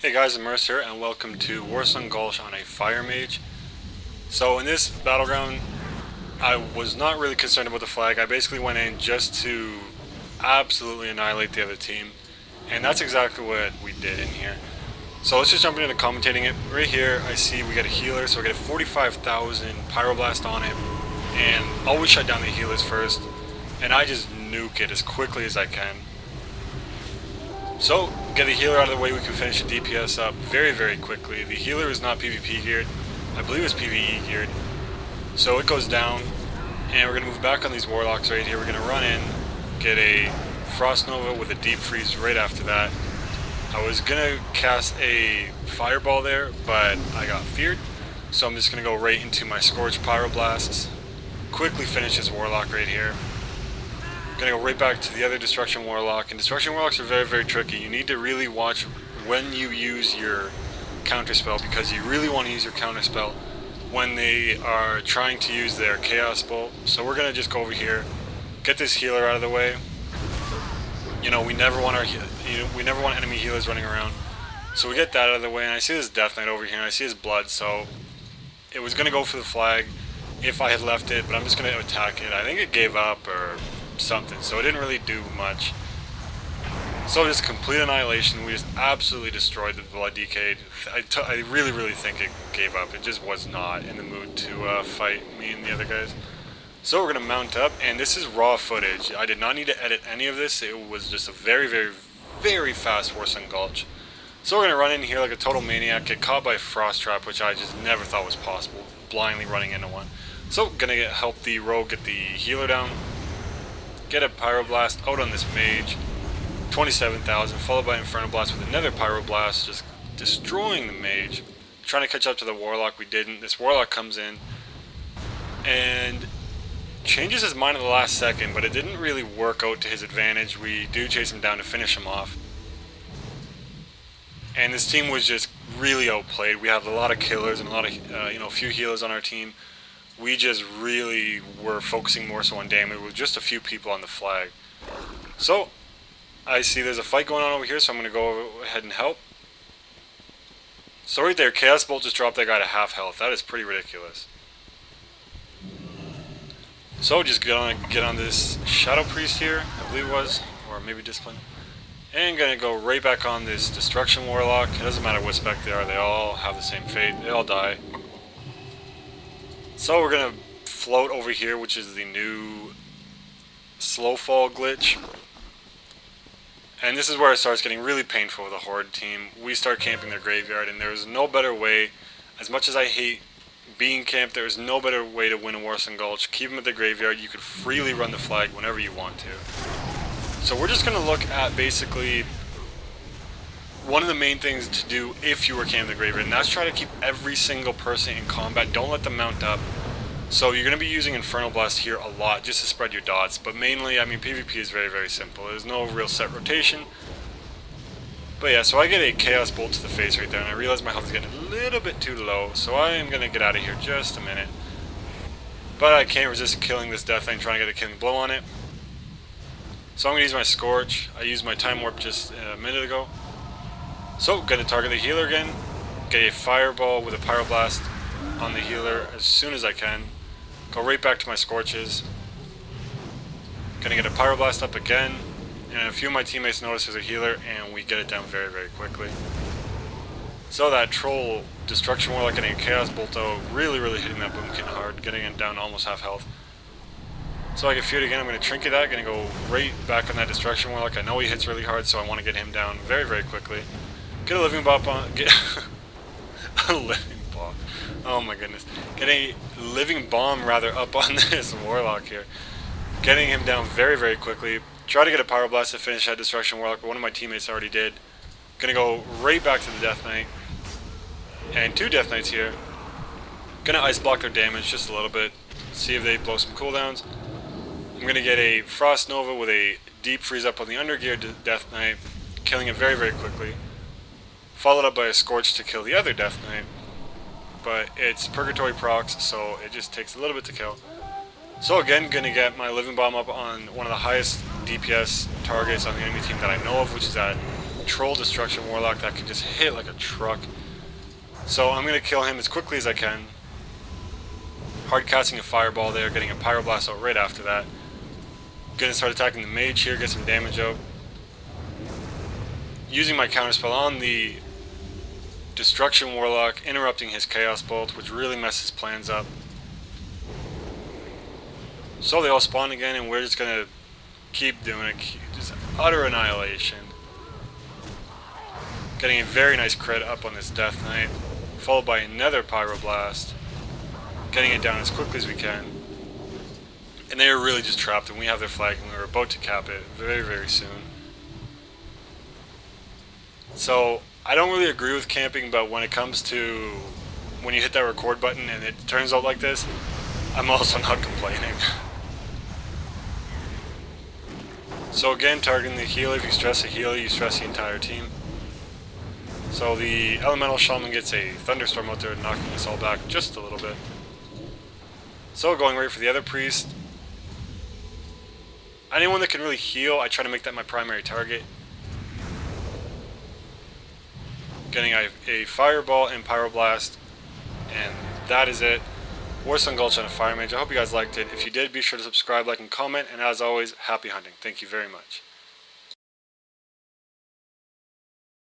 Hey guys, I'm Mercer and welcome to Warsong Gulch on a Fire Mage. So in this battleground, I was not really concerned about the flag. I basically went in just to absolutely annihilate the other team. And that's exactly what we did in here. So let's just jump into commentating it. Right here, I see we got a healer, so we got a 45,000 Pyroblast on him. And always shut down the healers first. And I just nuke it as quickly as I can. So, get the healer out of the way, we can finish the DPS up very quickly. The healer is not PvP geared, I believe it's PvE geared. So it goes down, and we're going to move back on these warlocks right here. We're going to run in, get a Frost Nova with a deep freeze right after that. I was going to cast a fireball there, but I got feared. So I'm just going to go right into my Scorch Pyroblasts. Quickly finish this warlock right here. Gonna go right back to the other Destruction Warlock, and Destruction Warlocks are very tricky. You need to really watch when you use your counterspell, because you really want to use your counterspell when they are trying to use their Chaos Bolt. So we're gonna just go over here, get this healer out of the way. You know, we never want enemy healers running around. So we get that out of the way, and I see this Death Knight over here, and I see his blood, so it was gonna go for the flag if I had left it, but I'm just gonna attack it. I think it gave up or something, so it didn't really do much. So just complete annihilation. We just absolutely destroyed the Blood Decayed. I really think it gave up. It just was not in the mood to fight me and the other guys. So we're gonna mount up, and this is raw footage. I did not need to edit any of this. It was just a very fast Warsong Gulch. So we're gonna run in here like a total maniac, get caught by a Frost Trap, which I just never thought was possible, blindly running into one. So gonna help the rogue get the healer down. Get a Pyroblast out on this Mage, 27,000, followed by Inferno Blast with another Pyroblast, just destroying the Mage. Trying to catch up to the Warlock, we didn't. This Warlock comes in and changes his mind at the last second, but it didn't really work out to his advantage. We do chase him down to finish him off. And this team was just really outplayed. We had a lot of killers and a lot of, few healers on our team. We just really were focusing more so on damage with just a few people on the flag. So, I see there's a fight going on over here, so I'm going to go ahead and help. So right there, Chaos Bolt just dropped that guy to half health. That is pretty ridiculous. So just get on this Shadow Priest here, I believe it was, or maybe Discipline. And going to go right back on this Destruction Warlock. It doesn't matter what spec they are, they all have the same fate. They all die. So we're going to float over here, which is the new slow fall glitch. And this is where it starts getting really painful with a Horde team. We start camping their graveyard, and there's no better way, as much as I hate being camped, there is no better way to win a Warsong Gulch. Keep them at the graveyard, you could freely run the flag whenever you want to. So we're just going to look at basically one of the main things to do if you were camping the graveyard, and that's try to keep every single person in combat. Don't let them mount up. So you're going to be using Inferno Blast here a lot just to spread your dots, but mainly, I mean, PvP is very simple. There's no real set rotation. But yeah, so I get a Chaos Bolt to the face right there, and I realize my health is getting a little bit too low, so I am going to get out of here just a minute. But I can't resist killing this Death Knight and trying to get a killing blow on it. So I'm going to use my Scorch. I used my Time Warp just a minute ago. So, going to target the healer again, get a Fireball with a Pyroblast on the healer as soon as I can. Go right back to my Scorches. Gonna get a Pyroblast up again, and a few of my teammates notice there's a healer, and we get it down very quickly. So that Troll Destruction Warlock getting a Chaos Bolt out, really hitting that Boomkin hard, getting it down to almost half health. So I get feared again, I'm going to Trinket that, going to go right back on that Destruction Warlock. I know he hits really hard, so I want to get him down very quickly. Get a Living Bomb on, get a Living Bomb. Oh my goodness. Get a Living Bomb rather up on this Warlock here. Getting him down very quickly. Try to get a Pyroblast to finish that Destruction Warlock, but one of my teammates already did. Gonna go right back to the Death Knight. And two Death Knights here. Gonna Ice Block their damage just a little bit. See if they blow some cooldowns. I'm gonna get a Frost Nova with a Deep Freeze up on the Undergear Death Knight, killing it very quickly. Followed up by a Scorch to kill the other Death Knight. But it's Purgatory procs, so it just takes a little bit to kill. So again, gonna get my Living Bomb up on one of the highest DPS targets on the enemy team that I know of, which is that troll destruction warlock that can just hit like a truck. So I'm going to kill him as quickly as I can. Hard casting a fireball there, getting a pyroblast out right after that. Gonna start attacking the mage here, get some damage out. Using my counterspell on the destruction warlock, interrupting his chaos bolt, which really messes plans up. So they all spawn again, and we're just gonna keep doing it, just utter annihilation. Getting a very nice crit up on this Death Knight, followed by another pyroblast. Getting it down as quickly as we can. And they are really just trapped, and we have their flag, and we were about to cap it very, very soon. So, I don't really agree with camping, but when it comes to when you hit that record button and it turns out like this, I'm also not complaining. So again, targeting the healer. If you stress a healer, you stress the entire team. So the Elemental Shaman gets a Thunderstorm out there, knocking us all back just a little bit. So going right for the other priest. Anyone that can really heal, I try to make that my primary target. Getting a Fireball and Pyroblast, and that is it. Warsong Gulch on a Fire Mage. I hope you guys liked it. If you did, be sure to subscribe, like, and comment, and as always, happy hunting. Thank you very much.